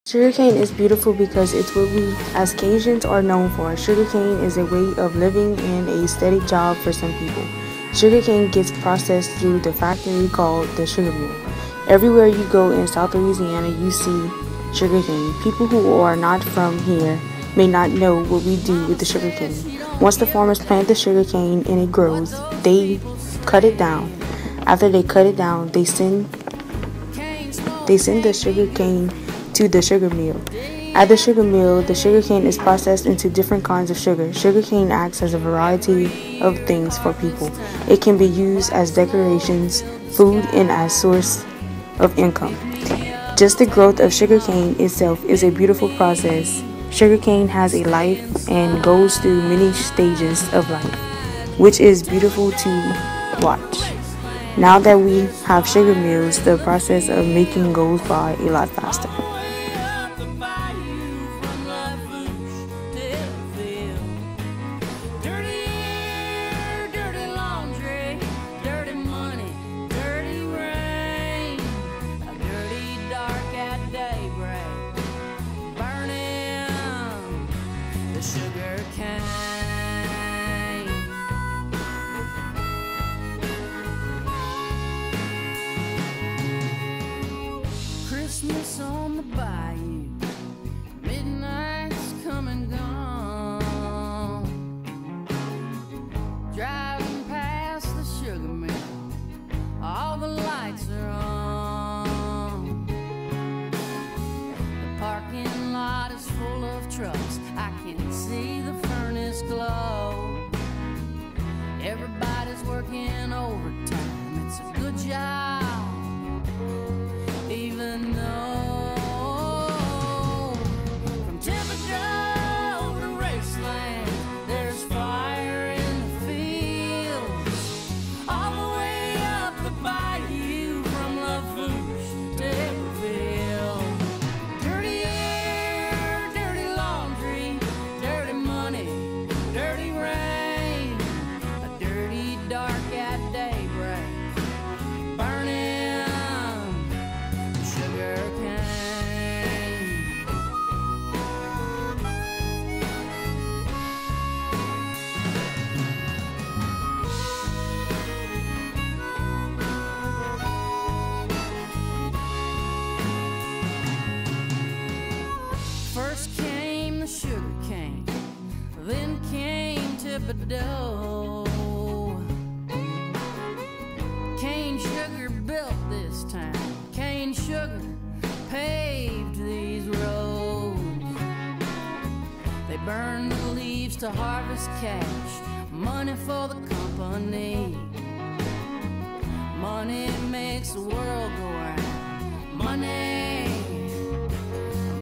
Sugarcane is beautiful because it's what we as Cajuns are known for. Sugarcane is a way of living and a steady job for some people. Sugarcane gets processed through the factory called the sugar mill. Everywhere you go in South Louisiana, you see sugarcane. People who are not from here may not know what we do with the sugarcane. Once the farmers plant the sugarcane and it grows, they cut it down. After they cut it down, they send the sugarcane to the sugar mill. At the sugar mill, the sugarcane is processed into different kinds of sugar. Sugarcane acts as a variety of things for people. It can be used as decorations, food, and as source of income. Just the growth of sugarcane itself is a beautiful process. Sugarcane has a life and goes through many stages of life, which is beautiful to watch. Now that we have sugar mills, the process of making goes by a lot faster. Sugar cane. Christmas on the bayou, midnight's come and gone. Driving past the sugar mill, all the lights are on. The parking lot is full of trucks, I can see the furnace glow. Everybody's working overtime, it's a good job. Even though from Templeton to Raceland, there's fire in the fields, all the way up the bayou from Lafourche to Iberville. Dirty air, dirty laundry, dirty money, dirty rain, a dirty dark at daybreak, burning sugar cane. First came the sugar cane, then came Thibodeau. Cane sugar built this town, cane sugar paved these roads. They burned the leaves to harvest cash, money for the company. Money makes the world go round. Money